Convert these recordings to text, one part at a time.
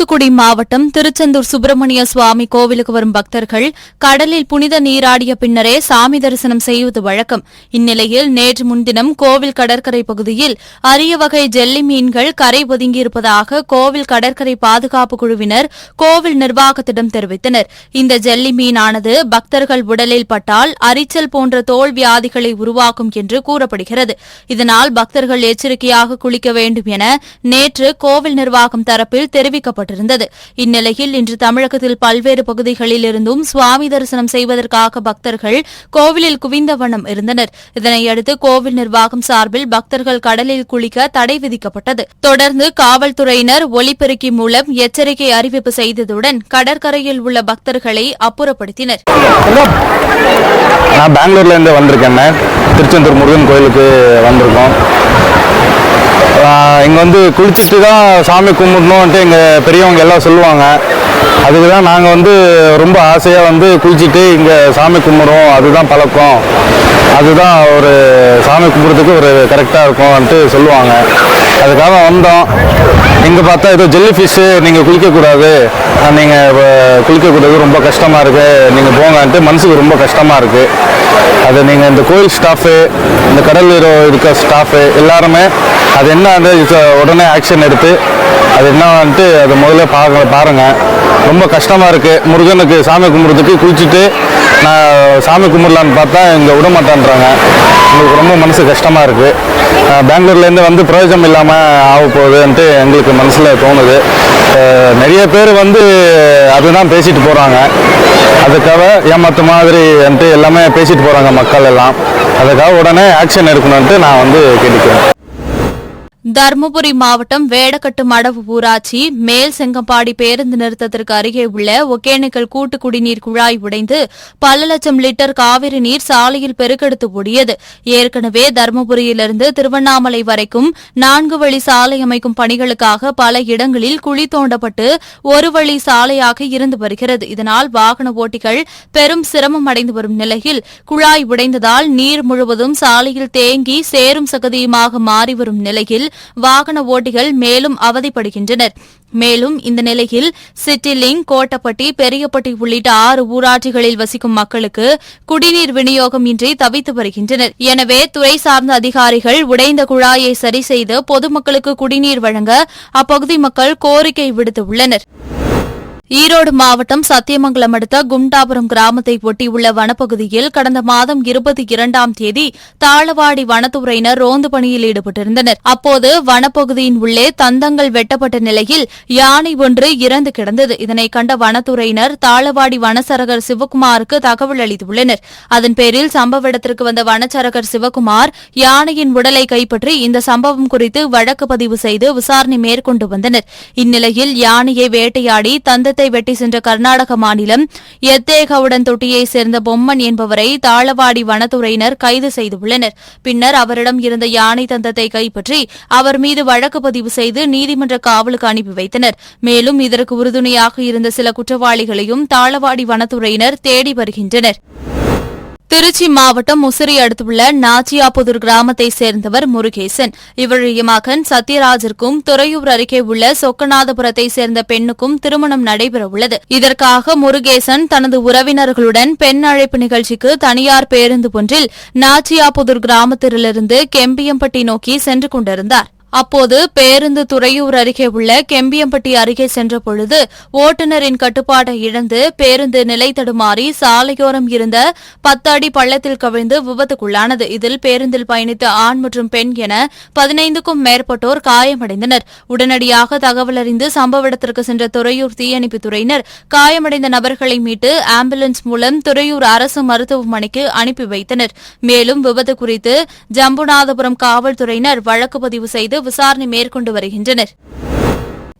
தூத்துக்குடி மாவட்டம் திருச்செந்தூர் சுப்பிரமணிய சுவாமி கோவிலுக்கு வரும் பக்தர்கள் கடலில் புனித நீராடிய பின்னரே சாமி தரிசனம் செய்வது வழக்கம். இந்நிலையில் நேற்று முன்தினம் கோவில் கடற்கரை பகுதியில் அரிய வகை ஜெல்லி மீன்கள் கரை ஒதுங்கியிருப்பதாக கோவில் கடற்கரை பாதுகாப்பு குழுவினர் கோவில் நிர்வாகத்திடம் தெரிவித்தனர். இந்த ஜெல்லி மீனானது பக்தர்கள் உடலில் பட்டால் அரிச்சல் போன்ற தோல் வியாதிகளை உருவாக்கும் என்று கூறப்படுகிறது. இதனால் பக்தர்கள் எச்சரிக்கையாக குளிக்க வேண்டும் என நேற்று கோவில் நிர்வாகம் தரப்பில் தெரிவிக்கப்பட்டிருந்தது. இந்நிலையில் இன்று தமிழகத்தில் பல்வேறு பகுதிகளில் இருந்தும் சுவாமி தரிசனம் செய்வதற்காக பக்தர்கள் கோவிலில் குவிந்த வண்ணம் இருந்தனர். இதனையடுத்து கோவில் நிர்வாகம் சார்பில் பக்தர்கள் கடலில் குளிக்க தடை விதிக்கப்பட்டது. தொடர்ந்து காவல்துறையினர் ஒலிபெருக்கி மூலம் எச்சரிக்கை அறிவிப்பு செய்ததுடன் கடற்கரையில் உள்ள பக்தர்களை அப்புறப்படுத்தினர். நான் பெங்களூர்ல இருந்து வந்திருக்கேன். திருச்செந்தூர் முருகன் கோயிலுக்கு வந்திருக்கோம். இங்கே வந்து குளிச்சுட்டு தான் சாமி கும்பிடணுன்ட்டு எங்கள் பெரியவங்க எல்லாம் சொல்லுவாங்க. அதுக்கு தான் நாங்கள் வந்து ரொம்ப ஆசையாக வந்து குளிச்சுட்டு இங்கே சாமி கும்பிடுவோம். அதுதான் பழக்கம், அதுதான் ஒரு சாமி கும்பிட்றதுக்கு ஒரு கரெக்டாக இருக்கும்ன்ட்டு சொல்லுவாங்க. அதுக்காக வந்தோம். இங்கே பார்த்தா ஏதோ ஜெல்லி ஃபிஷ்ஷு, நீங்கள் குளிக்கக்கூடாது, நீங்கள் குளிக்கக்கூடாது, ரொம்ப கஷ்டமாக இருக்குது, நீங்கள் போங்கன்ட்டு மனசுக்கு ரொம்ப கஷ்டமாக இருக்குது. அது நீங்கள் இந்த கோயில் ஸ்டாஃபு, இந்த கடல் இருக்க ஸ்டாஃபு எல்லாருமே அது என்ன உடனே ஆக்ஷன் எடுத்து அது என்னன்ட்டு அதை முதல்ல பாருங்கள். ரொம்ப கஷ்டமாக இருக்குது. முருகனுக்கு சாமி கும்பிட்றதுக்கு குளிச்சுட்டு நான் சாமி கும்பிடலான்னு பார்த்தா இங்கே விட மாட்டேன்றாங்க. எங்களுக்கு ரொம்ப மனசு கஷ்டமாக இருக்குது. பெங்களூர்லேருந்து வந்து பிரயோஜனம் இல்லாமல் ஆக போகுதுன்ட்டு எங்களுக்கு மனசில் தோணுது. நிறைய பேர் வந்து அதுதான் பேசிட்டு போகிறாங்க. அதுக்காக ஏமாத்து மாதிரின்ட்டு எல்லாமே பேசிட்டு போகிறாங்க மக்கள் எல்லாம். அதுக்காக உடனே ஆக்ஷன் எடுக்கணுன்ட்டு நான் வந்து கேட்டுக்கிறேன். தருமபுரி மாவட்டம் வேடக்கட்டு மடவு ஊராட்சி மேல் செங்கப்பாடி பேருந்து நிறுத்தத்திற்கு அருகே உள்ள ஒகேனக்கல் கூட்டு குடிநீர் குழாய் உடைந்து பல லட்சம் லிட்டர் காவிரி நீர் சாலையில் பெருக்கெடுத்து ஓடியது. ஏற்கனவே தருமபுரியிலிருந்து திருவண்ணாமலை வரைக்கும் 4 வழி சாலை அமைக்கும் பணிகளுக்காக பல இடங்களில் குழி தோண்டப்பட்டு ஒரு வழி சாலையாக இருந்து வருகிறது. இதனால் வாகன ஓட்டிகள் பெரும் சிரமம் அடைந்து வரும் நிலையில் குழாய் உடைந்ததால் நீர் முழுவதும் சாலையில் தேங்கி சேரும் சகதியுமாக மாறி வரும் நிலையில் வாகன ஓட்டிகள் மேலும் அவதிப்படுகின்றனர். மேலும் இந்த நிலையில் சிட்டிலிங், கோட்டப்பட்டி, பெரியப்பட்டி உள்ளிட்ட 6 ஊராட்சிகளில் வசிக்கும் மக்களுக்கு குடிநீர் விநியோகம் இன்றி தவித்து வருகின்றனர். எனவே துறை சார்ந்த அதிகாரிகள் உடைந்த குழாயை சரி செய்து பொதுமக்களுக்கு குடிநீர் வழங்க அப்பகுதி மக்கள் கோரிக்கை விடுத்துள்ளனர். ஈரோடு மாவட்டம் சத்தியமங்கலம் அடுத்த கும்டாபுரம் கிராமத்தை ஒட்டியுள்ள வனப்பகுதியில் கடந்த மாதம் 22ஆம் தேதி தாளவாடி வனத்துறையினர் ரோந்து பணியில் ஈடுபட்டிருந்தனர். அப்போது வனப்பகுதியின் உள்ளே தந்தங்கள் வெட்டப்பட்ட நிலையில் யானை ஒன்று இறந்து கிடந்தது. இதனை கண்ட வனத்துறையினர் தாளவாடி வனச்சரகர் சிவக்குமாருக்கு தகவல் அளித்துள்ளனர். அதன் பேரில் சம்பவ இடத்திற்கு வந்த வனச்சரகர் சிவக்குமார் யானையின் உடலை கைப்பற்றி இந்த சம்பவம் குறித்து வழக்கு பதிவு செய்து விசாரணை மேற்கொண்டு வந்தனர். இந்நிலையில் யானையை வேட்டையாடி தந்தத்தை வெட்டி சென்ற கர்நாடக மாநிலம் எத்தேகவுடன் தொட்டியைச் சேர்ந்த பொம்மன் என்பவரை தாளவாடி வனத்துறையினர் கைது செய்துள்ளனர். பின்னர் அவரிடம் இருந்த யானை தந்தத்தை கைப்பற்றி அவர் மீது வழக்கு பதிவு செய்து நீதிமன்ற காவலுக்கு அனுப்பி வைத்தனர். மேலும் இதற்கு உறுதுணையாக இருந்த சில குற்றவாளிகளையும் தாளவாடி வனத்துறையினர் தேடி வருகின்றனர். திருச்சி மாவட்டம் முசிறி அடுத்துள்ள நாச்சியாபுதூர் கிராமத்தைச் சேர்ந்தவர் முருகேசன். இவருடைய மகன் சத்யராஜிற்கும் துறையூர் அருகே உள்ள சொக்கநாதபுரத்தைச் சேர்ந்த பெண்ணுக்கும் திருமணம் நடைபெறவுள்ளது. இதற்காக முருகேசன் தனது உறவினர்களுடன் பெண் அழைப்பு நிகழ்ச்சிக்கு தனியார் பேருந்து ஒன்றில் நாச்சியாபுதூர் கிராமத்திலிருந்து கெம்பியம்பட்டி நோக்கி சென்று கொண்டிருந்தார். அப்போது பேருந்து துறையூர் அருகே உள்ள கெம்பியம்பட்டி அருகே சென்றபொழுது ஓட்டுநரின் கட்டுப்பாட்டை இழந்து பேருந்து நிலை தடுமாறி சாலையோரம் இருந்த 10 அடி பள்ளத்தில் கவிழ்ந்து விபத்துக்குள்ளானது. இதில் பேருந்தில் பயணித்த ஆண் மற்றும் பெண் என 15க்கும் மேற்பட்டோர் காயமடைந்தனர். உடனடியாக தகவல் அறிந்து சம்பவ இடத்திற்கு சென்ற துறையூர் தீயணைப்புத்துறையினர் காயமடைந்த நபர்களை மீட்டு ஆம்புலன்ஸ் மூலம் துறையூர் அரசு மருத்துவமனைக்கு அனுப்பி வைத்தனர். மேலும் விபத்து குறித்து ஜம்புநாதபுரம் காவல்துறையினர் வழக்கு பதிவு செய்து விசாரணை மேற்கொண்டு வருகின்றனர்.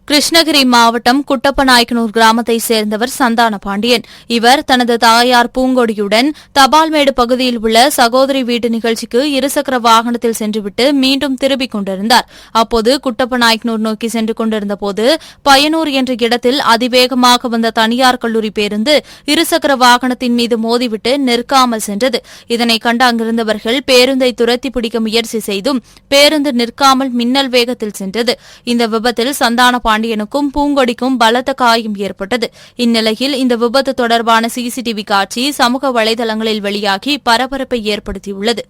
கிருஷ்ணகிரி மாவட்டம் குட்டப்பநாயக்கனூர் கிராமத்தைச் சேர்ந்தவர் சந்தான பாண்டியன். இவர் தனது தாயார் பூங்கொடியுடன் தபால்மேடு பகுதியில் உள்ள சகோதரி வீட்டு நிகழ்ச்சிக்கு இருசக்கர வாகனத்தில் சென்றுவிட்டு மீண்டும் திரும்பிக் கொண்டிருந்தார். அப்போது குட்டப்பநாயக்கனூர் நோக்கி சென்று கொண்டிருந்தபோது பயனூர் என்ற இடத்தில் அதிவேகமாக வந்த தனியார் கல்லூரி பேருந்து இருசக்கர வாகனத்தின் மீது மோதிவிட்டு நிற்காமல் சென்றது. இதனை கண்டு அங்கிருந்தவர்கள் பேருந்தை துரத்தி பிடிக்க முயற்சி செய்தும் பேருந்து நிற்காமல் மின்னல் வேகத்தில் சென்றது. இந்த விபத்தில் சந்தான பாண்டியன் பாண்டியனுக்கும் பூங்கொடிக்கும் பலத்த காயம் ஏற்பட்டது. இந்நிலையில் இந்த விபத்து தொடர்பான சிசிடிவி காட்சி சமூக வலைதளங்களில் வெளியாகி பரபரப்பை ஏற்படுத்தியுள்ளது.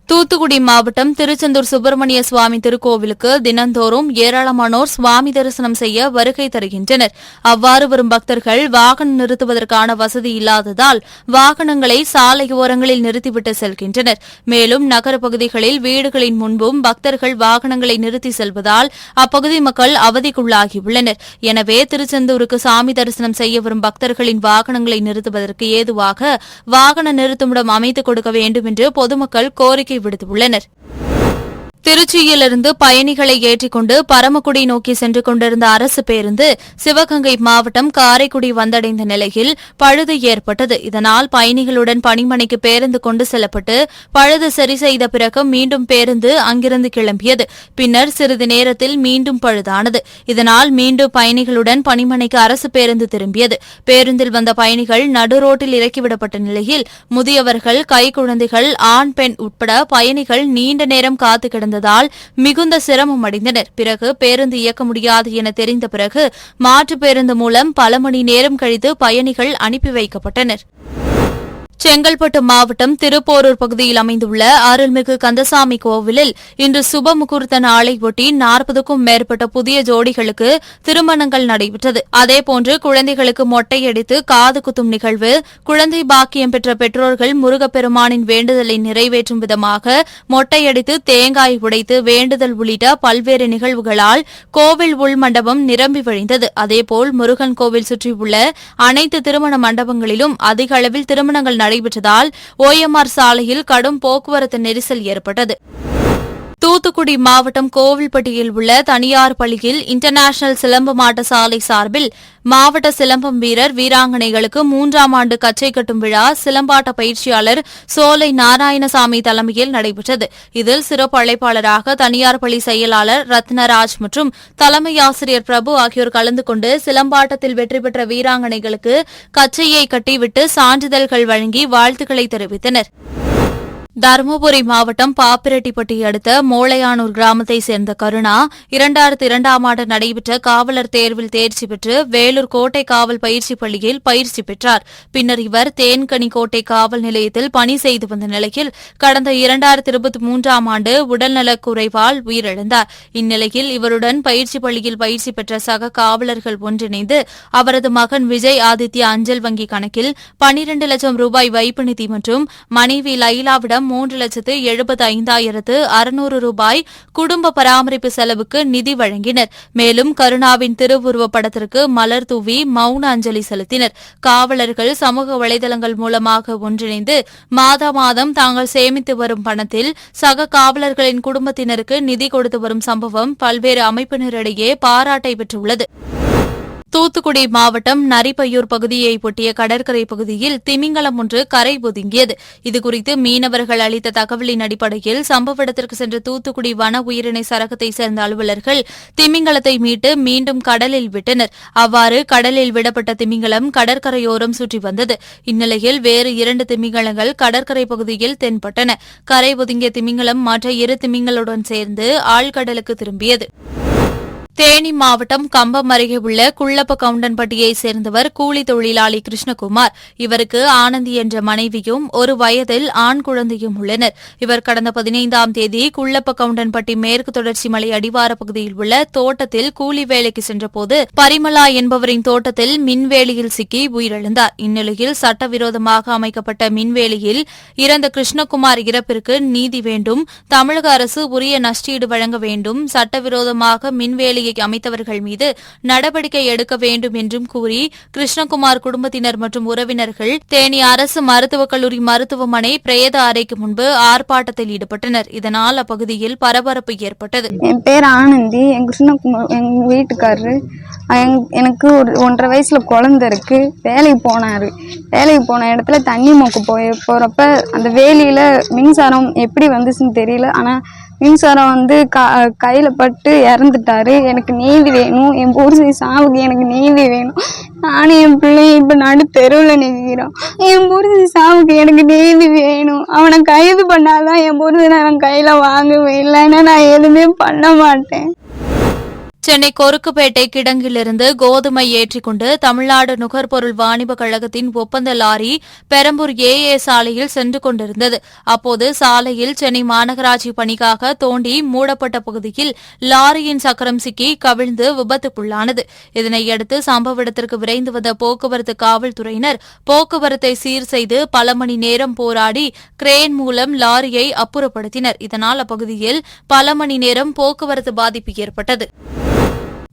தூத்துக்குடி மாவட்டம் திருச்செந்தூர் சுப்பிரமணிய சுவாமி திருக்கோவிலுக்கு தினந்தோறும் ஏராளமானோர் சுவாமி தரிசனம் செய்ய வருகை தருகின்றனர். அவ்வாறு வரும் பக்தர்கள் வாகனம் நிறுத்துவதற்கான வசதி இல்லாததால் வாகனங்களை சாலையோரங்களில் நிறுத்திவிட்டு செல்கின்றனர். மேலும் நகர பகுதிகளில் வீடுகளின் முன்பும் பக்தர்கள் வாகனங்களை நிறுத்தி செல்வதால் அப்பகுதி மக்கள் அவதிக்குள்ளாகியுள்ளனர். எனவே திருச்செந்தூருக்கு சாமி தரிசனம் செய்ய வரும் பக்தர்களின் வாகனங்களை நிறுத்துவதற்கு ஏதுவாக வாகன நிறுத்துமிடம் அமைத்துக் கொடுக்க வேண்டும் என்று பொதுமக்கள் கோரிக்கை விடுத்துள்ளனர். திருச்சியிலிருந்து பயணிகளை ஏற்றிக்கொண்டு பரமக்குடி நோக்கி சென்று கொண்டிருந்த அரசு பேருந்து சிவகங்கை மாவட்டம் காரைக்குடி வந்தடைந்த நிலையில் பழுது ஏற்பட்டது. இதனால் பயணிகளுடன் பணிமனைக்கு பேருந்து கொண்டு செல்லப்பட்டு பழுது சரி செய்த பிறகு மீண்டும் பேருந்து அங்கிருந்து கிளம்பியது. பின்னர் சிறிது நேரத்தில் மீண்டும் பழுதானது. இதனால் மீண்டும் பயணிகளுடன் பணிமனைக்கு அரசு பேருந்து திரும்பியது. பேருந்தில் வந்த பயணிகள் நடுரோட்டில் இறக்கிவிடப்பட்ட நிலையில் முதியவர்கள், கைக்குழந்தைகள், ஆண், பெண் உட்பட பயணிகள் நீண்ட நேரம் காத்து கிடந்ததால் மிகுந்த சிரமம் அடைந்தனர். பிறகு பேருந்து இயக்க முடியாது என தெரிந்த பிறகு மாற்று பேருந்து மூலம் பல மணி நேரம் கழித்து பயணிகள் அனுப்பி வைக்கப்பட்டனர். செங்கல்பட்டு மாவட்டம் திருப்போரூர் பகுதியில் அமைந்துள்ள அருள்மிகு கந்தசாமி கோவிலில் இன்று சுப முகூர்த்த நாளை ஒட்டி 40க்கும் மேற்பட்ட புதிய ஜோடிகளுக்கு திருமணங்கள் நடைபெற்றது. அதேபோன்று குழந்தைகளுக்கு மொட்டையடித்து காது குத்தும் நிகழ்வு, குழந்தை பாக்கியம் பெற்ற பெற்றோர்கள் முருகப்பெருமானின் வேண்டுதலை நிறைவேற்றும் விதமாக மொட்டையடித்து தேங்காய் உடைத்து வேண்டுதல் உள்ளிட்ட பல்வேறு நிகழ்வுகளால் கோவில் உள்மண்டபம் நிரம்பி வழிந்தது. அதேபோல் முருகன் கோவில் சுற்றியுள்ள அனைத்து திருமண மண்டபங்களிலும் அதிக அளவில் திருமணங்கள் நடைபெற்றதால் OMR சாலையில் கடும் போக்குவரத்து நெரிசல் ஏற்பட்டது. தூத்துக்குடி மாவட்டம் கோவில்பட்டியில் உள்ள தனியார் பள்ளியில் இன்டர்நேஷனல் சிலம்பு மாட்ட சாலை சார்பில் மாவட்ட சிலம்பம் வீரர் வீராங்கனைகளுக்கு 3ஆம் ஆண்டு கச்சை கட்டும் விழா சிலம்பாட்ட பயிற்சியாளர் சோலை நாராயணசாமி தலைமையில் நடைபெற்றது. இதில் சிறப்பு அழைப்பாளராக தனியார் பள்ளி செயலாளர் ரத்னராஜ் மற்றும் தலைமை ஆசிரியர் பிரபு ஆகியோர் கலந்து கொண்டு சிலம்பாட்டத்தில் வெற்றி பெற்ற வீராங்கனைகளுக்கு கச்சையை கட்டிவிட்டு சான்றிதழ்கள் வழங்கி வாழ்த்துக்களை தெரிவித்தனர். தருமபுரி மாவட்டம் பாப்பிரெட்டிப்பட்டி அடுத்த மோளையானூர் கிராமத்தைச் சேர்ந்த கருணா 2002ஆம் ஆண்டு நடைபெற்ற காவலர் தேர்வில் தேர்ச்சி பெற்று வேலூர் கோட்டை காவல் பயிற்சி பள்ளியில் பயிற்சி பெற்றார். பின்னர் இவர் தேன்கனி கோட்டை காவல் நிலையத்தில் பணி செய்து வந்த நிலையில் கடந்த 2023ஆம் ஆண்டு உடல்நலக் குறைவால் உயிரிழந்தார். இந்நிலையில் இவருடன் பயிற்சி பள்ளியில் பயிற்சி பெற்ற சக காவலர்கள் ஒன்றிணைந்து அவரது மகன் விஜய் ஆதித்யா அஞ்சல் வங்கி கணக்கில் 12 லட்சம் ரூபாய் வைப்பு நிதி மற்றும் மனைவி லைலாவிடம் 3,75,600 ரூபாய் குடும்ப பராமரிப்பு செலவுக்கு நிதி வழங்கினர். மேலும் கருணாவின் திருவுருவப் படத்திற்கு மலர் தூவி மௌன அஞ்சலி செலுத்தினர். காவலர்கள் சமூக வலைதளங்கள் மூலமாக ஒன்றிணைந்து மாதம் தாங்கள் சேமித்து வரும் பணத்தில் சக காவலர்களின் குடும்பத்தினருக்கு நிதி கொடுத்து வரும் சம்பவம் பல்வேறு அமைப்பினரிடையே பாராட்டை பெற்றுள்ளது. தூத்துக்குடி மாவட்டம் நரிப்பையூர் பகுதியை ஒட்டிய கடற்கரை பகுதியில் திமிங்கலம் ஒன்று கரை ஒதுங்கியது. இதுகுறித்து மீனவர்கள் அளித்த தகவலின் அடிப்படையில் சம்பவ இடத்திற்கு சென்ற தூத்துக்குடி வன உயிரினை சரகத்தைச் சேர்ந்த அலுவலர்கள் திமிங்கலத்தை மீட்டு மீண்டும் கடலில் விட்டனர். அவ்வாறு கடலில் விடப்பட்ட திமிங்கலம் கடற்கரையோரம் சுற்றி வந்தது. இந்நிலையில் வேறு 2 திமிங்கலங்கள் கடற்கரை பகுதியில் தென்பட்டன. கரை ஒதுங்கிய திமிங்கலம் மற்ற 2 திமிங்கலுடன் சேர்ந்து ஆழ்கடலுக்கு திரும்பியது. தேனி மாவட்டம் கம்பம் அருகே உள்ள குள்ளப்ப கவுண்டன்பட்டியைச் சேர்ந்தவர் கூலி தொழிலாளி கிருஷ்ணகுமார். இவருக்கு ஆனந்தி என்ற மனைவியும் 1 வயதில் ஆண் குழந்தையும் உள்ளனர். இவர் கடந்த 15ஆம் தேதி குள்ளப்ப கவுண்டன்பட்டி மேற்கு தொடர்ச்சி மலை அடிவார பகுதியில் உள்ள தோட்டத்தில் கூலி வேலைக்கு சென்றபோது பரிமலா என்பவரின் தோட்டத்தில் மின்வேலியில் சிக்கி உயிரிழந்தார். இந்நிலையில் சட்டவிரோதமாக அமைக்கப்பட்ட மின்வேலியில் இறந்த கிருஷ்ணகுமார் இறப்பிற்கு நீதி வேண்டும், தமிழக அரசு உரிய நஷ்டீடு வழங்க வேண்டும், சட்டவிரோதமாக மின்வேலி அமைத்தவர்கள் மீது நடவடிக்கை எடுக்க வேண்டும் என்றும் கூறி கிருஷ்ணகுமார் குடும்பத்தினர் மற்றும் உறவினர்கள் தேனி அரசு மருத்துவக் கல்லூரி மருத்துவமனை பிரேத அறைக்கு முன்பு ஆர்ப்பாட்டத்தில் ஈடுபட்டனர். இதனால் அப்பகுதியில் பரபரப்பு ஏற்பட்டது. என் பேர் ஆனந்தி. என் கிருஷ்ணகுமார் எங்க வீட்டுக்காரரு. எனக்கு ஒரு 1.5 வயசுல குழந்தை இருக்கு. வேலைக்கு போனாரு. வேலைக்கு போன இடத்துல தண்ணி மொக்க போறப்ப அந்த வேலியில மின்சாரம் எப்படி வந்துச்சுன்னு தெரியல. ஆனா மின்சாரம் கையில பட்டு இறந்துட்டாரு. எனக்கு நீதி வேணும். என் புருஷன் சாவுக்கு எனக்கு நீதி வேணும். நானும் என் பிள்ளையும் இப்ப நடு தெருவில் நிற்கிறோம். என் புருஷன் சாவுக்கு எனக்கு நீதி வேணும். அவனை கைது பண்ணாதான் என் புருஷனை நான் கையில வாங்குவேன். இல்லைன்னா நான் எதுவுமே பண்ண மாட்டேன். சென்னை கொருக்குப்பேட்டை கிடங்கிலிருந்து கோதுமை ஏற்றிக்கொண்டு தமிழ்நாடு நுகர்பொருள் வாணிப கழகத்தின் ஒப்பந்த லாரி பெரம்பூர் ஏஏ சாலையில் சென்று கொண்டிருந்தது. அப்போது சாலையில் சென்னை மாநகராட்சி பணிக்காக தோண்டி மூடப்பட்ட பகுதியில் லாரியின் சக்கரம் சிக்கி கவிழ்ந்து விபத்துக்குள்ளானது. இதனையடுத்து சம்பவ இடத்திற்கு விரைந்து வந்த போக்குவரத்து காவல்துறையினர் போக்குவரத்தை சீர் செய்து பல மணி நேரம் போராடி கிரேன் மூலம் லாரியை அப்புறப்படுத்தினர். இதனால் அப்பகுதியில் பல மணி நேரம் போக்குவரத்து பாதிப்பு ஏற்பட்டது.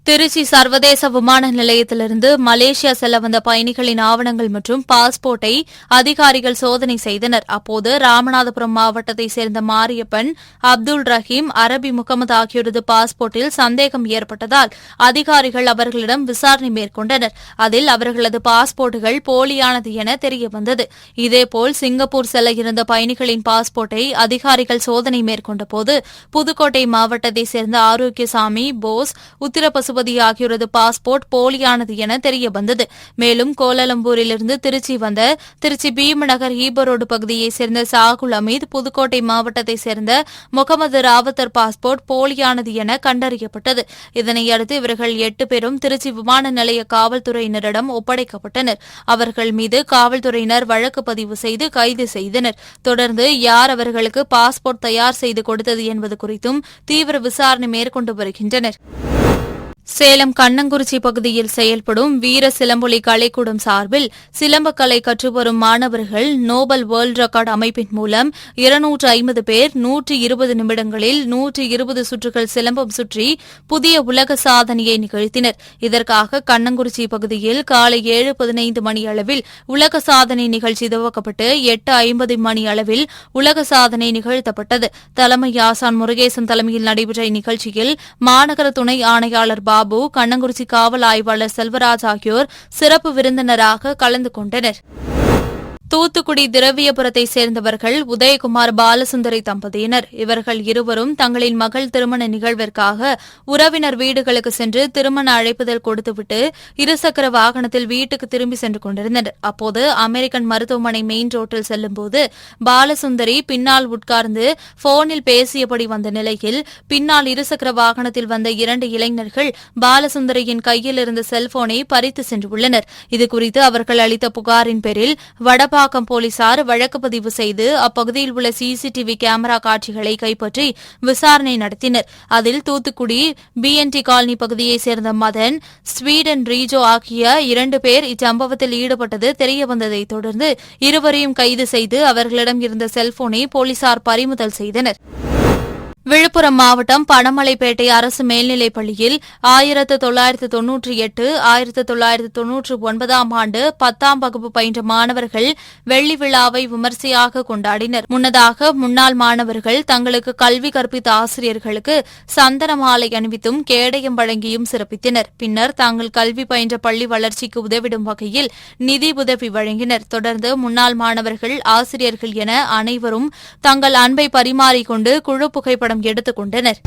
திருச்சி சர்வதேச விமான நிலையத்திலிருந்து மலேசியா செல்ல வந்த பயணிகளின் ஆவணங்கள் மற்றும் பாஸ்போர்ட்டை அதிகாரிகள் சோதனை செய்தனர். அப்போது ராமநாதபுரம் மாவட்டத்தைச் சேர்ந்த மாரியப்பன், அப்துல் ரஹீம், அரபி முகமது ஆகியோரது பாஸ்போர்ட்டில் சந்தேகம் ஏற்பட்டதால் அதிகாரிகள் அவர்களிடம் விசாரணை மேற்கொண்டனர். அதில் அவர்களது பாஸ்போர்ட்டுகள் போலியானது என தெரியவந்தது. இதேபோல் சிங்கப்பூர் செல்ல இருந்த பயணிகளின் பாஸ்போர்ட்டை அதிகாரிகள் சோதனை மேற்கொண்டபோது புதுக்கோட்டை மாவட்டத்தைச் சேர்ந்த ஆரோக்கியசாமி, போஸ், உத்திரபசு ஆகியோரது பாஸ்போர்ட் போலியானது என தெரியவந்தது. மேலும் கோலாலம்பூரிலிருந்து திருச்சி வந்த திருச்சி பீமநகர் ஈபரோடு பகுதியைச் சேர்ந்த சாகுல் அமீத், புதுக்கோட்டை மாவட்டத்தைச் சேர்ந்த முகமது ராவத்தர் பாஸ்போர்ட் போலியானது என கண்டறியப்பட்டது. இதனையடுத்து இவர்கள் 8 பேரும் திருச்சி விமான நிலைய காவல்துறையினரிடம் ஒப்படைக்கப்பட்டனர். அவர்கள் மீது காவல்துறையினர் வழக்கு பதிவு செய்து கைது செய்தனர். தொடர்ந்து யார் அவர்களுக்கு பாஸ்போர்ட் தயார் செய்து கொடுத்தது என்பது குறித்தும் தீவிர விசாரணை மேற்கொண்டு வருகின்றனர். சேலம் கண்ணங்குறிச்சி பகுதியில் செயல்படும் வீர சிலம்பொலி கலைக்கூடம் சார்பில் சிலம்பக்கலை கற்றுவரும் மாணவர்கள் நோபல் வேர்ல்ட் ரெக்கார்ட் அமைப்பின் மூலம் 250 பேர் 120 நிமிடங்களில் 120 சுற்றுகள் சிலம்பம் சுற்றி புதிய உலக சாதனையை நிகழ்த்தினர். இதற்காக கண்ணங்குறிச்சி பகுதியில் காலை 7:15 மணி அளவில் உலக சாதனை நிகழ்ச்சி துவக்கப்பட்டு 8:50 மணி அளவில் உலக சாதனை நிகழ்த்தப்பட்டது. தலைமை ஆசான் முருகேசன் தலைமையில் நடைபெற்ற இந்நிகழ்ச்சியில் மாநகர துணை ஆணையாளர் பாபு, கண்ணங்குறிச்சி காவல் ஆய்வாளர் செல்வராஜ் ஆகியோர் சிறப்பு விருந்தினராக கலந்து கொண்டனர். தூத்துக்குடி திரவியபுரத்தைச் சேர்ந்தவர்கள் உதயகுமார் பாலசுந்தரி தம்பதியினர். இவர்கள் இருவரும் தங்களின் மகள் திருமண நிகழ்விற்காக உறவினர் வீடுகளுக்கு சென்று திருமண அழைப்புதல் கொடுத்துவிட்டு இருசக்கர வாகனத்தில் வீட்டுக்கு திரும்பி சென்று கொண்டிருந்தனர். அப்போது அமெரிக்கன் மருத்துவமனை மெயின் ரோட்டில் செல்லும்போது பாலசுந்தரி பின்னால் உட்கார்ந்து போனில் பேசியபடி வந்த நிலையில் பின்னால் இருசக்கர வாகனத்தில் வந்த 2 இளைஞர்கள் பாலசுந்தரியின் கையில் இருந்த செல்போனை பறித்து சென்றுள்ளனர். இதுகுறித்து அவர்கள் அளித்த புகாரின் பேரில் வடபாக்கம் போலீசார் வழக்கு பதிவு செய்து அப்பகுதியில் உள்ள சிசிடிவி கேமரா காட்சிகளை கைப்பற்றி விசாரணை நடத்தினர். அதில் தூத்துக்குடி பிஎன்டி காலனி பகுதியைச் சேர்ந்த மதன், ஸ்வீடன் ரீஜோ ஆகிய 2 பேர் இச்சம்பவத்தில் ஈடுபட்டது தெரியவந்ததைத் தொடர்ந்து இருவரையும் கைது செய்து அவர்களிடம் இருந்த செல்போனை போலீசார் பறிமுதல் செய்தனர். விழுப்புரம் மாவட்டம் பணமலைப்பேட்டை அரசு மேல்நிலைப் பள்ளியில் 1998, 1999 ஆண்டு 10ஆம் வகுப்பு பயின்ற மாணவர்கள் வெள்ளி விழாவை விமர்சையாக கொண்டாடினர். முன்னதாக முன்னாள் மாணவர்கள் தங்களுக்கு கல்வி கற்பித்த ஆசிரியர்களுக்கு சந்தன மாலை அணிவித்தும் கேடயம் வழங்கியும் சிறப்பித்தனர். பின்னர் தாங்கள் கல்வி பயின்ற பள்ளி வளர்ச்சிக்கு உதவிடும் வகையில் நிதி உதவி வழங்கினர். தொடர்ந்து முன்னாள் மாணவர்கள், ஆசிரியர்கள் என அனைவரும் தங்கள் அன்பை பரிமாறிக்கொண்டு குழு புகைப்படம் எடுத்துக் கொண்டனர்.